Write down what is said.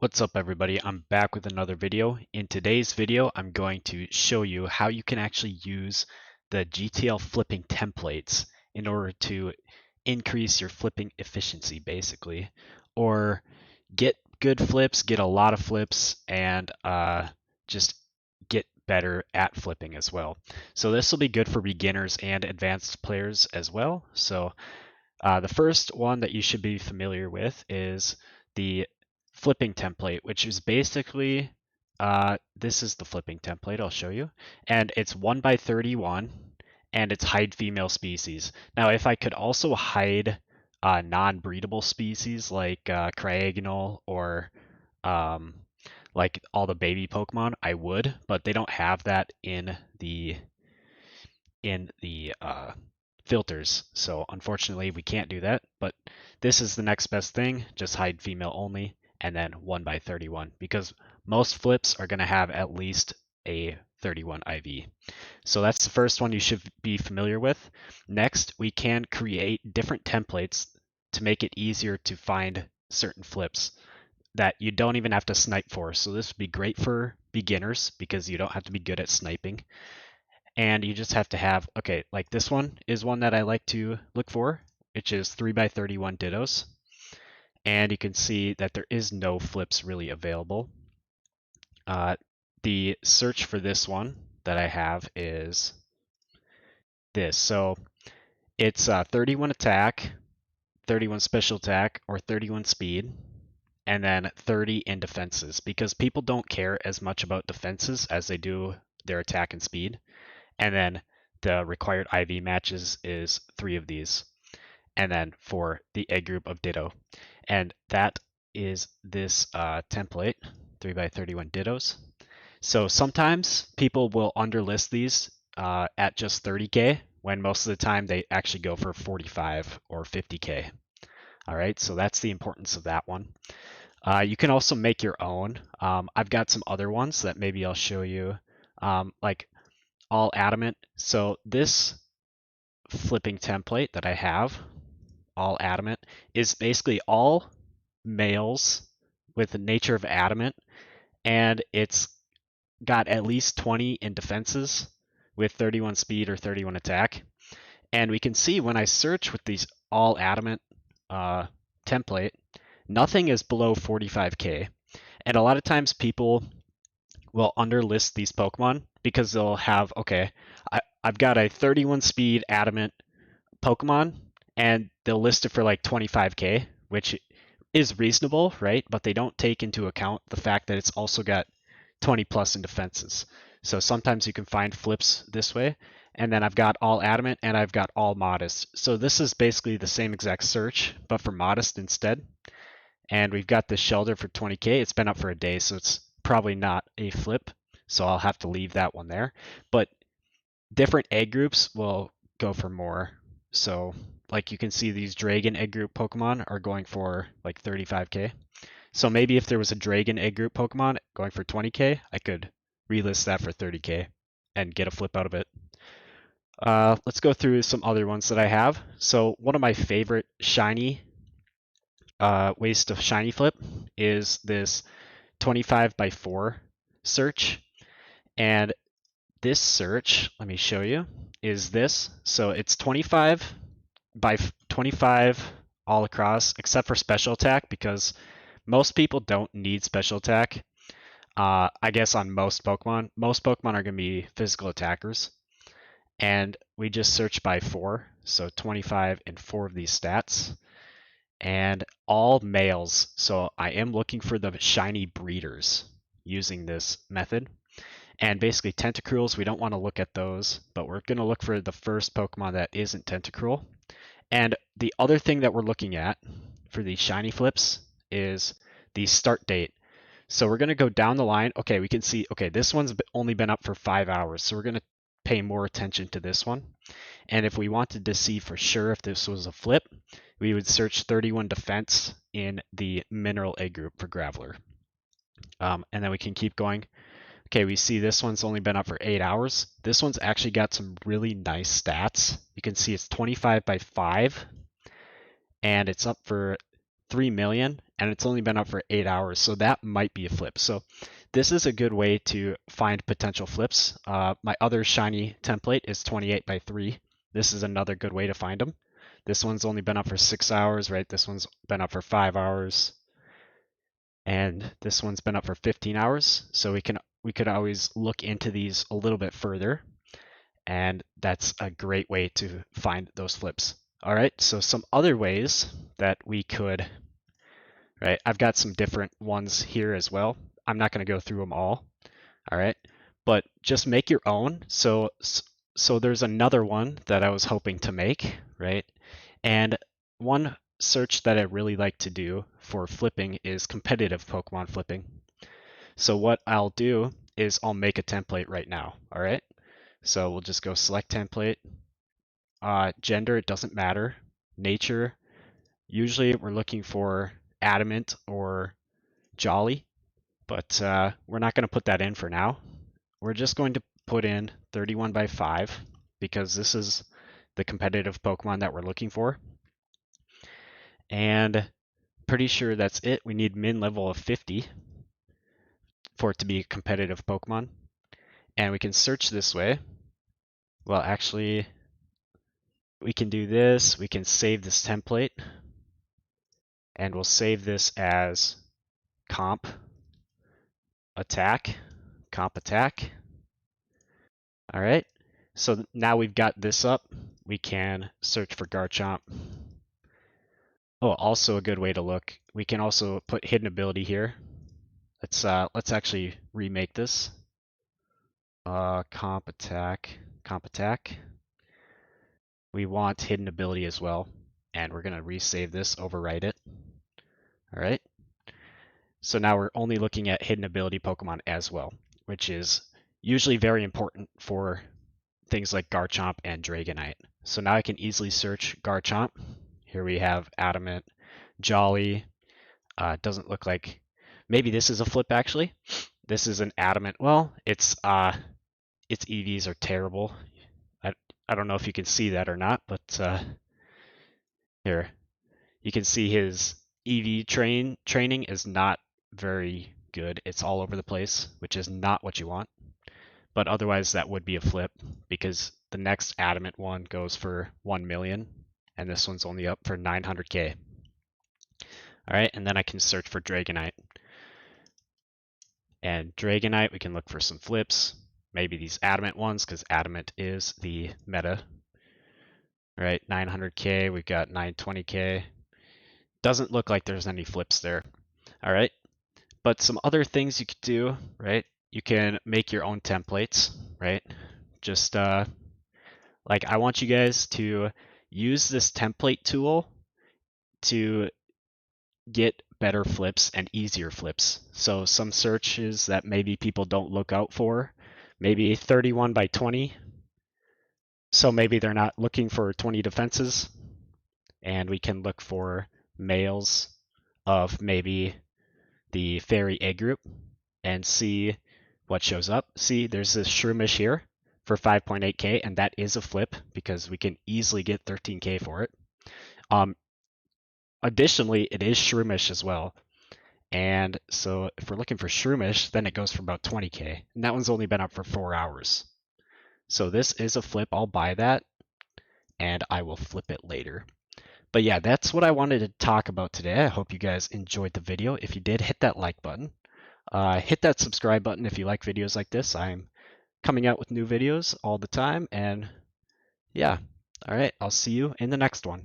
What's up everybody, I'm back with another video. In today's video, I'm going to show you how you can actually use the GTL flipping templates in order to increase your flipping efficiency basically, or get good flips, get a lot of flips, and just get better at flipping as well. So this will be good for beginners and advanced players as well. So the first one that you should be familiar with is the flipping template, which is basically, this is the flipping template, I'll show you. And it's 1x31, and it's hide female species. Now, if I could also hide non-breedable species like Cryogonal or um, like all the baby Pokemon, I would, but they don't have that in the filters. So unfortunately, we can't do that. But this is the next best thing. Just hide female only, and then 1x31, because most flips are going to have at least a 31 IV. So that's the first one you should be familiar with. Next, we can create different templates to make it easier to find certain flips that you don't even have to snipe for. So this would be great for beginners because you don't have to be good at sniping. And you just have to have, okay, like this one is one that I like to look for, which is 3x31 dittos. And you can see that there is no flips really available. The search for this one that I have is this. So it's 31 attack, 31 special attack, or 31 speed, and then 30 in defenses, because people don't care as much about defenses as they do their attack and speed. And then the required IV matches is 3 of these. And then for the egg group of Ditto. And that is this template, 3x31 Dittos. So sometimes people will underlist these at just 30k, when most of the time they actually go for 45 or 50k. All right, so that's the importance of that one. You can also make your own. I've got some other ones that maybe I'll show you, like all adamant. So this flipping template that I have, all adamant, is basically all males with the nature of adamant, and it's got at least 20 in defenses with 31 speed or 31 attack. And we can see when I search with these all adamant template, nothing is below 45k. And a lot of times people will underlist these Pokemon because they'll have, okay, I've got a 31 speed adamant Pokemon, and they'll list it for like 25k, which is reasonable, right? But they don't take into account the fact that it's also got 20 plus in defenses. So sometimes you can find flips this way. And then I've got all adamant and I've got all modest. So this is basically the same exact search, but for modest instead. And we've got this shelter for 20k. It's been up for a day, so it's probably not a flip. So I'll have to leave that one there. But different egg groups will go for more. So like you can see, these dragon egg group Pokemon are going for like 35k. So maybe if there was a dragon egg group Pokemon going for 20k, I could relist that for 30k and get a flip out of it. Let's go through some other ones that I have. So one of my favorite shiny ways to shiny flip is this 25x4 search. And this search, let me show you, is this. So it's 25 by 25 all across, except for special attack, because most people don't need special attack. I guess on most Pokemon are going to be physical attackers. And we just search by 4, so 25 in 4 of these stats. And all males, so I am looking for the shiny breeders using this method. And basically Tentacruels, we don't want to look at those, but we're going to look for the first Pokemon that isn't Tentacruel. And the other thing that we're looking at for these shiny flips is the start date. So we're going to go down the line. Okay, we can see, okay, this one's only been up for 5 hours, so we're going to pay more attention to this one. And if we wanted to see for sure if this was a flip, we would search 31 defense in the mineral egg group for Graveler. And then we can keep going. Okay, we see this one's only been up for 8 hours. This one's actually got some really nice stats. You can see it's 25 by 5, and it's up for 3 million, and it's only been up for 8 hours, so that might be a flip. So this is a good way to find potential flips. My other shiny template is 28 by 3. This is another good way to find them. This one's only been up for 6 hours, right? This one's been up for 5 hours. And this one's been up for 15 hours. So we could always look into these a little bit further. And that's a great way to find those flips. All right, so some other ways that we could, right? I've got some different ones here as well. I'm not going to go through them all. All right, but just make your own. So there's another one that I was hoping to make, right? And one search that I really like to do for flipping is competitive Pokemon flipping. So what I'll do is I'll make a template right now. All right, so we'll just go select template. Gender, it doesn't matter. Nature, usually we're looking for adamant or jolly, but we're not going to put that in for now. We're just going to put in 31 by 5 because this is the competitive Pokemon that we're looking for. And pretty sure that's it. We need min level of 50 for it to be a competitive Pokemon. And we can search this way. Well, actually, we can do this. We can save this template. And we'll save this as comp attack. All right. So now we've got this up. We can search for Garchomp. Oh, also a good way to look. We can also put hidden ability here. Let's actually remake this. Comp attack. We want hidden ability as well, and we're gonna resave this, overwrite it. All right. So now we're only looking at hidden ability Pokemon as well, which is usually very important for things like Garchomp and Dragonite. So now I can easily search Garchomp. Here we have Adamant, Jolly. Doesn't look like, maybe this is a flip actually. This is an Adamant. Well, its EVs are terrible. I don't know if you can see that or not, but here you can see his EV training is not very good. It's all over the place, which is not what you want. But otherwise, that would be a flip because the next Adamant one goes for 1 million, and this one's only up for 900k. All right, and then I can search for Dragonite. And Dragonite, we can look for some flips. Maybe these Adamant ones, because Adamant is the meta. All right, 900k, we've got 920k. Doesn't look like there's any flips there. All right, but some other things you could do, right? You can make your own templates, right? Just like I want you guys to use this template tool to get better flips and easier flips. So some searches that maybe people don't look out for, maybe 31 by 20. So maybe they're not looking for 20 defenses, and we can look for males of maybe the fairy egg group and see what shows up. See, there's this Shroomish here for 5.8k, and that is a flip because we can easily get 13k for it. Additionally, it is Shroomish as well. And so if we're looking for Shroomish, then it goes for about 20k. And that one's only been up for 4 hours. So this is a flip. I'll buy that, and I will flip it later. But yeah, that's what I wanted to talk about today. I hope you guys enjoyed the video. If you did, hit that like button. Hit that subscribe button if you like videos like this. I'm coming out with new videos all the time. And yeah, all right, I'll see you in the next one.